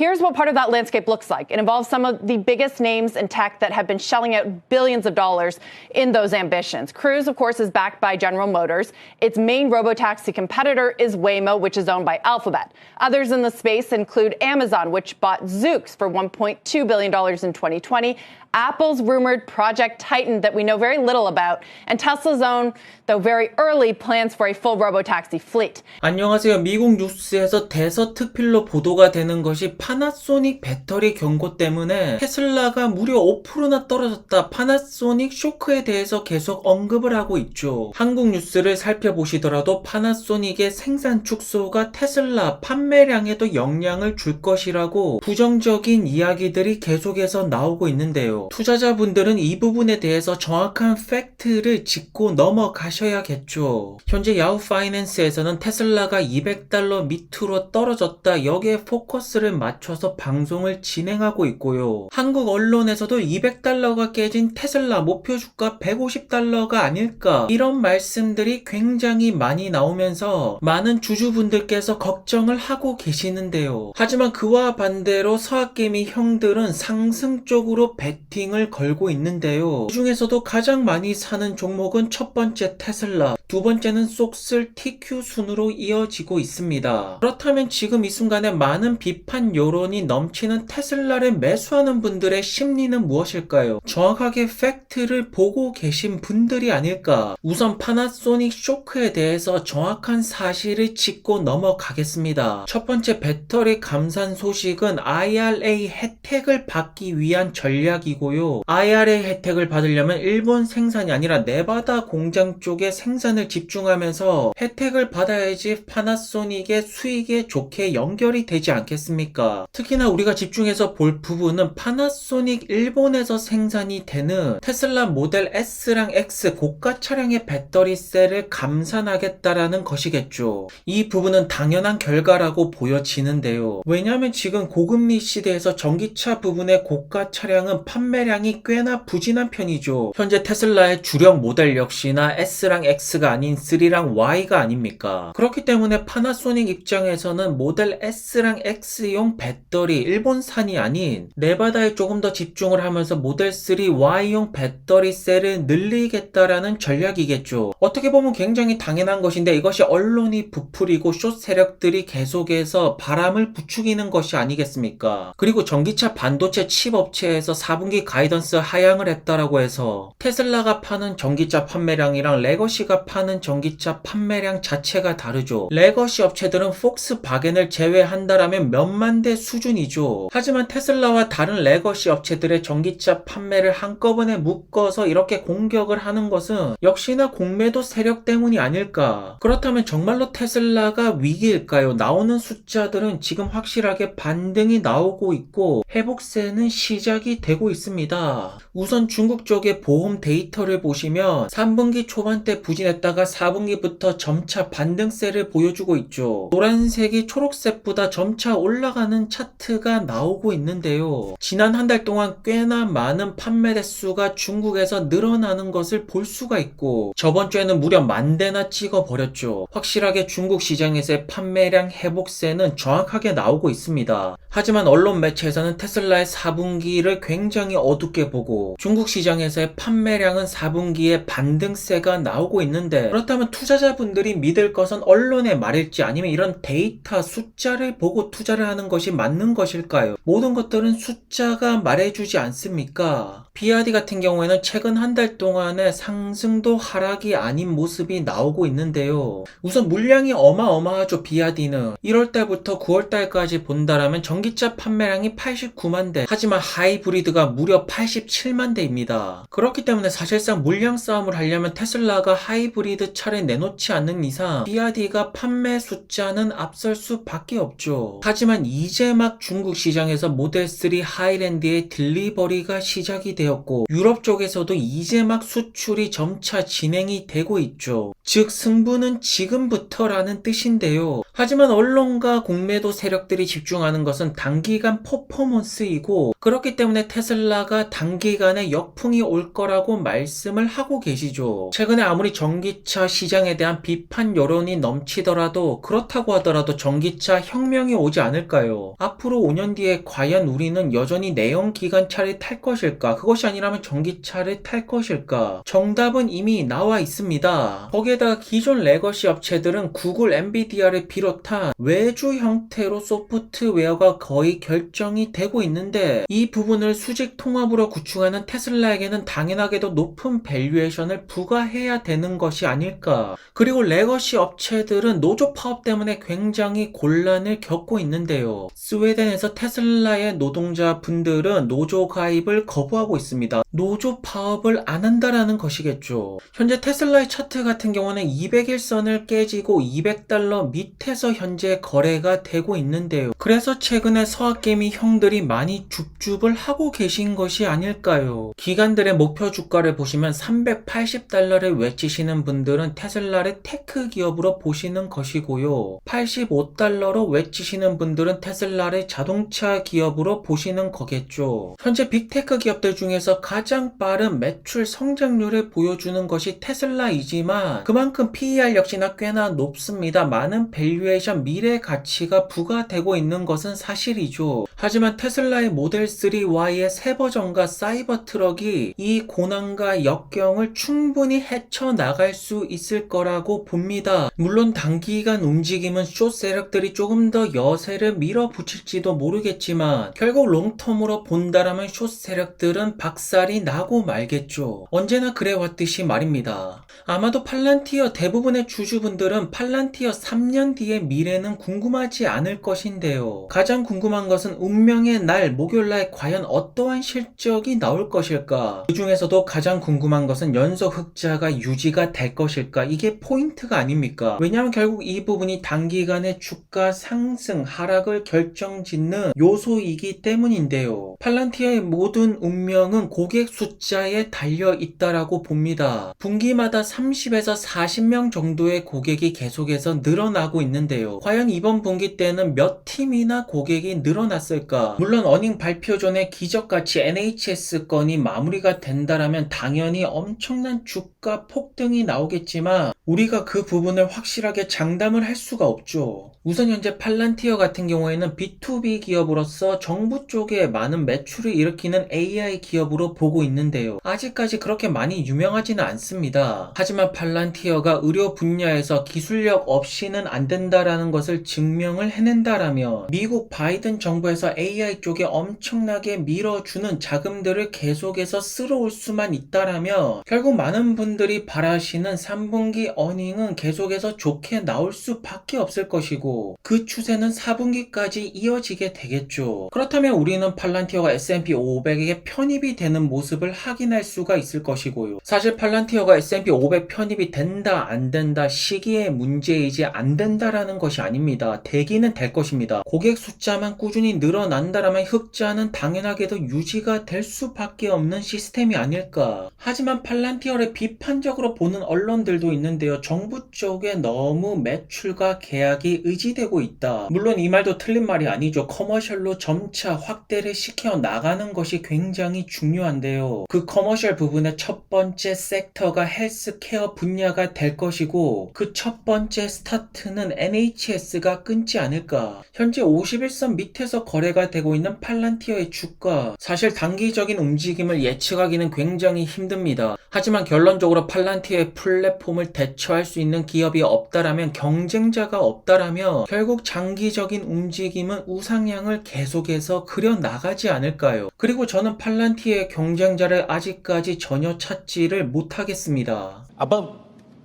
Here's what part of that landscape looks like. It involves some of the biggest names in tech that have been shelling out billions of dollars in those ambitions. Cruise, of course, is backed by General Motors. Its main robotaxi competitor is Waymo, which is owned by Alphabet. Others in the space include Amazon, which bought Zoox for $1.2 billion in 2020, Apple's rumored Project Titan that we know very little about, and Tesla's own, though very early, plans for a full robotaxi fleet. 안녕하세요. 미국 뉴스에서 대서특필로 보도가 되는 것이 파나소닉 배터리 경고 때문에 테슬라가 무려 5%나 떨어졌다. 파나소닉 쇼크에 대해서 계속 언급을 하고 있죠. 한국 뉴스를 살펴보시더라도 파나소닉의 생산 축소가 테슬라 판매량에도 영향을 줄 것이라고 부정적인 이야기들이 계속해서 나오고 있는데요. 투자자분들은 이 부분에 대해서 정확한 팩트를 짚고 넘어가셔야겠죠. 현재 야후 파이낸스에서는 테슬라가 $200 밑으로 떨어졌다. 여기에 포커스를 맞춰서 방송을 진행하고 있고요. 한국 언론에서도 $200가 깨진 테슬라 목표 주가 $150가 아닐까, 이런 말씀들이 굉장히 많이 나오면서 많은 주주분들께서 걱정을 하고 계시는데요. 하지만 그와 반대로 서학개미 형들은 상승 쪽으로 베팅을 걸고 있는데요. 그 중에서도 가장 많이 사는 종목은 첫 번째 테슬라, 두 번째는 쏙슬 TQ 순으로 이어지고 있습니다. 그렇다면 지금 이 순간에 많은 비판 여론이 넘치는 테슬라를 매수하는 분들의 심리는 무엇일까요? 정확하게 팩트를 보고 계신 분들이 아닐까? 우선 파나소닉 쇼크에 대해서 정확한 사실을 짚고 넘어가겠습니다. 첫 번째 배터리 감산 소식은 IRA 혜택을 받기 위한 전략이고요. IRA 혜택을 받으려면 일본 생산이 아니라 네바다 공장 쪽에 생산을 집중하면서 혜택을 받아야지 파나소닉의 수익에 좋게 연결이 되지 않겠습니까? 특히나 우리가 집중해서 볼 부분은 파나소닉 일본에서 생산이 되는 테슬라 모델 S랑 X 고가 차량의 배터리 셀을 감산하겠다라는 것이겠죠. 이 부분은 당연한 결과라고 보여지는데요. 왜냐하면 지금 고금리 시대에서 전기차 부분의 고가 차량은 판매량이 꽤나 부진한 편이죠. 현재 테슬라의 주력 모델 역시나 S랑 X가 아닌 3랑 Y가 아닙니까? 그렇기 때문에 파나소닉 입장에서는 모델 S랑 X용 배터리 일본산이 아닌 네바다에 조금 더 집중을 하면서 모델 3 Y용 배터리 셀을 늘리겠다라는 전략이겠죠. 어떻게 보면 굉장히 당연한 것인데 이것이 언론이 부풀이고 숏 세력들이 계속해서 바람을 부추기는 것이 아니겠습니까? 그리고 전기차 반도체 칩 업체에서 4분기 가이던스 하향을 했다라고 해서 테슬라가 파는 전기차 판매량이랑 레거시가 파는 전기차 판매량 자체가 다르죠. 레거시 업체들은 폭스바겐을 제외한다라면 몇만 대 수준이죠. 하지만 테슬라와 다른 레거시 업체들의 전기차 판매를 한꺼번에 묶어서 이렇게 공격을 하는 것은 역시나 공매도 세력 때문이 아닐까. 그렇다면 정말로 테슬라가 위기일까요? 나오는 숫자들은 지금 확실하게 반등이 나오고 있고 회복세는 시작이 되고 있습니다. 우선 중국 쪽의 보험 데이터를 보시면 3분기 초반 때 부진했다가 4분기부터 점차 반등세를 보여주고 있죠. 노란색이 초록색보다 점차 올라가는 차트가 나오고 있는데요. 지난 한 달 동안 꽤나 많은 판매 대수가 중국에서 늘어나는 것을 볼 수가 있고 저번 주에는 무려 10,000대나 찍어버렸죠. 확실하게 중국 시장에서의 판매량 회복세는 정확하게 나오고 있습니다. 하지만 언론 매체에서는 테슬라의 4분기를 굉장히 어둡게 보고 중국 시장에서의 판매량은 4분기에 반등세가 나오고 있는데, 그렇다면 투자자분들이 믿을 것은 언론의 말일지 아니면 이런 데이터 숫자를 보고 투자를 하는 것이 맞는 것일까요? 모든 것들은 숫자가 말해주지 않습니까? 비아디 같은 경우에는 최근 한 달 동안의 상승도 하락이 아닌 모습이 나오고 있는데요. 우선 물량이 어마어마하죠. 비아디는 1월달부터 9월달까지 본다라면 전기차 판매량이 89만 대, 하지만 하이브리드가 무려 87만 대입니다. 그렇기 때문에 사실상 물량 싸움을 하려면 테슬라가 하이브리드 차를 내놓지 않는 이상 비아디가 판매 숫자는 앞설 수밖에 없죠. 하지만 이제 막 중국 시장에서 모델 3 하이랜드의 딜리버리가 시작이 되었고 유럽 쪽에서도 이제 막 수출이 점차 진행이 되고 있죠. 즉 승부는 지금부터라는 뜻인데요. 하지만 언론과 공매도 세력들이 집중하는 것은 단기간 퍼포먼스이고 그렇기 때문에 테슬라 테슬라가 단기간에 역풍이 올 거라고 말씀을 하고 계시죠. 최근에 아무리 전기차 시장에 대한 비판 여론이 넘치더라도 그렇다고 하더라도 전기차 혁명이 오지 않을까요? 앞으로 5년 뒤에 과연 우리는 여전히 내연기관차를 탈 것일까? 그것이 아니라면 전기차를 탈 것일까? 정답은 이미 나와 있습니다. 거기에다가 기존 레거시 업체들은 구글, 엔비디아를 비롯한 외주 형태로 소프트웨어가 거의 결정이 되고 있는데 이 부분을 수직 통합으로 구축하는 테슬라에게는 당연하게도 높은 밸류에이션을 부과해야 되는 것이 아닐까. 그리고 레거시 업체들은 노조 파업 때문에 굉장히 곤란을 겪고 있는데요. 스웨덴에서 테슬라의 노동자분들은 노조 가입을 거부하고 있습니다. 노조 파업을 안 한다라는 것이겠죠. 현재 테슬라의 차트 같은 경우는 200일선을 깨지고 $200 밑에서 현재 거래가 되고 있는데요. 그래서 최근에 서학개미 형들이 많이 줍줍을 하고 계신 것이 아닐까요? 기관들의 목표 주가를 보시면 $380를 외치시는 분들은 테슬라를 테크 기업으로 보시는 것이고요. $85로 외치시는 분들은 테슬라를 자동차 기업으로 보시는 거겠죠. 현재 빅테크 기업들 중에서 가장 빠른 매출 성장률을 보여주는 것이 테슬라이지만 그만큼 PER 역시나 꽤나 높습니다. 많은 밸류에이션 미래 가치가 부과되고 있는 것은 사실이죠. 하지만 테슬라의 모델 3Y의 새 버전과 사이버 트럭이 이 고난과 역경을 충분히 헤쳐나갈 수 있을 거라고 봅니다. 물론 단기간 움직임은 숏 세력들이 조금 더 여세를 밀어붙일지도 모르겠지만 결국 롱텀으로 본다라면 숏 세력들은 박살이 나고 말겠죠. 언제나 그래왔듯이 말입니다. 아마도 팔란티어 대부분의 주주분들은 팔란티어 3년 뒤의 미래는 궁금하지 않을 것인데요. 가장 궁금한 것은 운명의 날 목요일날 과연 어떠한 실적이 나올 것일까? 그 중에서도 가장 궁금한 것은 연속 흑자가 유지가 될 것일까? 이게 포인트가 아닙니까? 왜냐하면 결국 이 부분이 단기간의 주가 상승, 하락을 결정짓는 요소이기 때문인데요. 팔란티어의 모든 운명은 고객 숫자에 달려 있다라고 봅니다. 분기마다 30에서 40명 정도의 고객이 계속해서 늘어나고 있는데요. 과연 이번 분기 때는 몇 팀이나 고객이 늘어났을까? 물론 어닝 발표 전에 기적같이 NHS 건이 마무리가 된다라면 당연히 엄청난 주가 폭등이 나오겠지만 우리가 그 부분을 확실하게 장담을 할 수가 없죠. 우선 현재 팔란티어 같은 경우에는 B2B 기업으로서 정부 쪽에 많은 매출을 일으키는 AI 기업으로 보고 있는데요. 아직까지 그렇게 많이 유명하지는 않습니다. 하지만 팔란티어가 의료 분야에서 기술력 없이는 안 된다라는 것을 증명을 해낸다라면 미국 바이든 정부에서 AI 쪽에 엄청나게 밀어주는 자금들을 계속해서 쓸어올 수만 있다라면 결국 많은 분들이 바라시는 3분기 어닝은 계속해서 좋게 나올 수밖에 없을 것이고 그 추세는 4분기까지 이어지게 되겠죠. 그렇다면 우리는 팔란티어가 S&P 500에 편입이 되는 모습을 확인할 수가 있을 것이고요. 사실 팔란티어가 S&P 500 편입이 된다 안 된다 시기의 문제이지 안 된다라는 것이 아닙니다. 되기는 될 것입니다. 고객 숫자만 꾸준히 늘어난다라면 흑자는 당연하게도 유지가 될 수밖에 없는 시스템이 아닐까. 하지만 팔란티어를 비판적으로 보는 언론들도 있는데요. 정부 쪽에 너무 매출과 계약이 의지되고 있다. 물론 이 말도 틀린 말이 아니죠. 커머셜로 점차 확대를 시켜 나가는 것이 굉장히 중요한데요. 그 커머셜 부분의 첫 번째 섹터가 헬스케어 분야가 될 것이고 그 첫 번째 스타트는 NHS가 끊지 않을까. 현재 51선 밑에서 거래가 되고 있는 팔란티어의 주가, 사실 단기적인 움직임을 예측하기는 굉장히 힘듭니다. 하지만 결론적으로 팔란티어의 플랫폼을 대처할 수 있는 기업이 없다라면, 경쟁자가 없다라면 결국 장기적인 움직임은 우상향을 계속해서 그려나가지 않을까요? 그리고 저는 팔란티어의 경쟁자를 아직까지 전혀 찾지를 못하겠습니다. About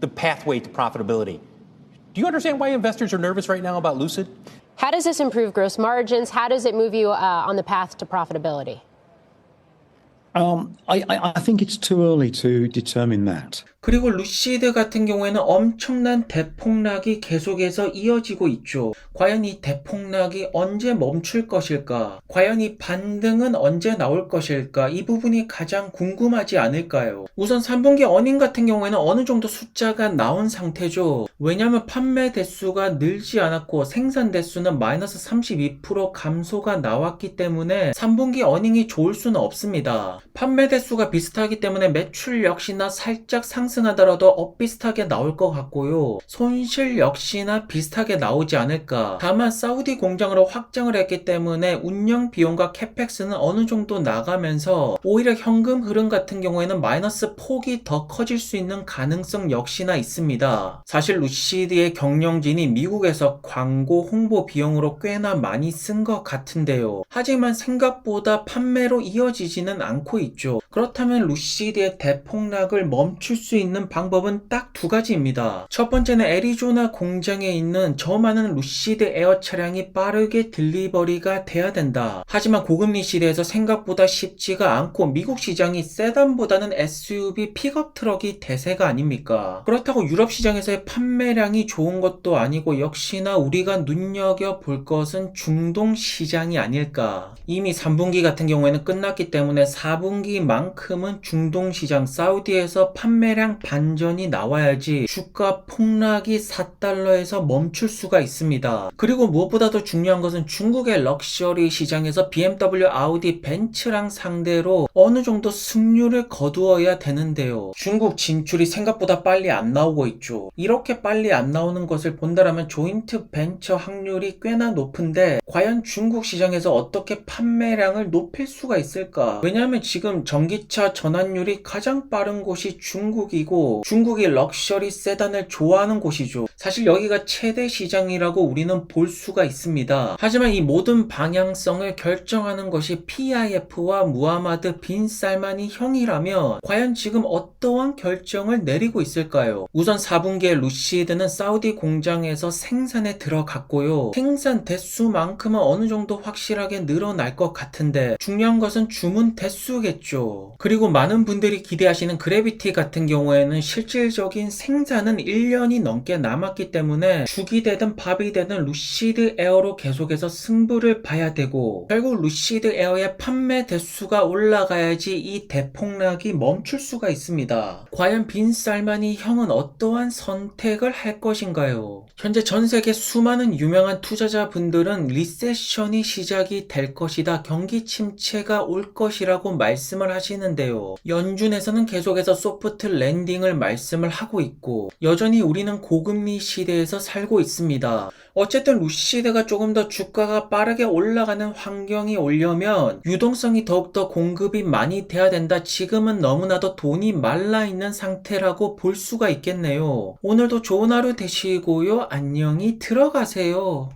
the pathway to profitability. Do you understand why investors are nervous right now about Lucid? How does this improve gross margins? How does it move you on the path to profitability? I think it's too early to determine that. 그리고 루시드 같은 경우에는 엄청난 대폭락이 계속해서 이어지고 있죠. 과연 이 대폭락이 언제 멈출 것일까? 과연 이 반등은 언제 나올 것일까? 이 부분이 가장 궁금하지 않을까요? 우선 3분기 어닝 같은 경우에는 어느 정도 숫자가 나온 상태죠. 왜냐하면 판매 대수가 늘지 않았고 생산 대수는 마이너스 32% 감소가 나왔기 때문에 3분기 어닝이 좋을 수는 없습니다. 판매 대수가 비슷하기 때문에 매출 역시나 살짝 상승하더라도 엇비슷하게 나올 것 같고요. 손실 역시나 비슷하게 나오지 않을까. 다만 사우디 공장으로 확장을 했기 때문에 운영 비용과 캐펙스는 어느 정도 나가면서 오히려 현금 흐름 같은 경우에는 마이너스 폭이 더 커질 수 있는 가능성 역시나 있습니다. 사실 루시드의 경영진이 미국에서 광고 홍보 비용으로 꽤나 많이 쓴 것 같은데요. 하지만 생각보다 판매로 이어지지는 않고 있죠. 그렇다면 루시드의 대폭락을 멈출 수 있는 방법은 딱 두 가지입니다. 첫 번째는 애리조나 공장에 있는 저 많은 루시드 에어 차량이 빠르게 딜리버리가 돼야 된다. 하지만 고금리 시대에서 생각보다 쉽지가 않고 미국 시장이 세단보다는 SUV 픽업 트럭이 대세가 아닙니까? 그렇다고 유럽 시장에서의 판매량이 좋은 것도 아니고 역시나 우리가 눈여겨볼 것은 중동 시장이 아닐까. 이미 3분기 같은 경우에는 끝났기 때문에 4분기만큼은 중동 시장 사우디에서 판매량 반전이 나와야지 주가 폭락이 4달러에서 멈출 수가 있습니다. 그리고 무엇보다도 중요한 것은 중국의 럭셔리 시장에서 BMW, 아우디, 벤츠랑 상대로 어느 정도 승률을 거두어야 되는데요. 중국 진출이 생각보다 빨리 안 나오고 있죠. 이렇게 빨리 안 나오는 것을 본다라면 조인트 벤처 확률이 꽤나 높은데 과연 중국 시장에서 어떻게 판매량을 높일 수가 있을까? 왜냐하면 지금 전기차 전환율이 가장 빠른 곳이 중국이고 중국이 럭셔리 세단을 좋아하는 곳이죠. 사실 여기가 최대 시장이라고 우리는 볼 수가 있습니다. 하지만 이 모든 방향성을 결정하는 것이 PIF와 무하마드 빈 살만이 형이라면 과연 지금 어떠한 결정을 내리고 있을까요? 우선 4분기에 루시드는 사우디 공장에서 생산에 들어갔고요. 생산 대수만큼은 어느 정도 확실하게 늘어날 것 같은데 중요한 것은 주문 대수겠죠. 그리고 많은 분들이 기대하시는 그래비티 같은 경우에는 실질적인 생산은 1년이 넘게 남았기 때문에 죽이 되든 밥이 되든 루시드 에어로 계속해서 승부를 봐야 되고 결국 루시드 에어의 판매 대수가 올라가야지 이 대폭락이 멈출 수가 있습니다. 과연 빈 살만이 형은 어떠한 선택을 할 것인가요? 현재 전 세계 수많은 유명한 투자자분들은 리세션이 시작이 될 것이다. 경기 침체가 올 것이라고 말씀을 하시는데요. 연준에서는 계속해서 소프트 랜딩을 말씀을 하고 있고 여전히 우리는 고금리 시대에서 살고 있습니다. 어쨌든 루시드가 조금 더 주가가 빠르게 올라가는 환경이 오려면 유동성이 더욱더 공급이 많이 돼야 된다. 지금은 너무나도 돈이 말라있는 상태라고 볼 수가 있겠네요. 오늘도 좋은 하루 되시고요. 안녕히 들어가세요.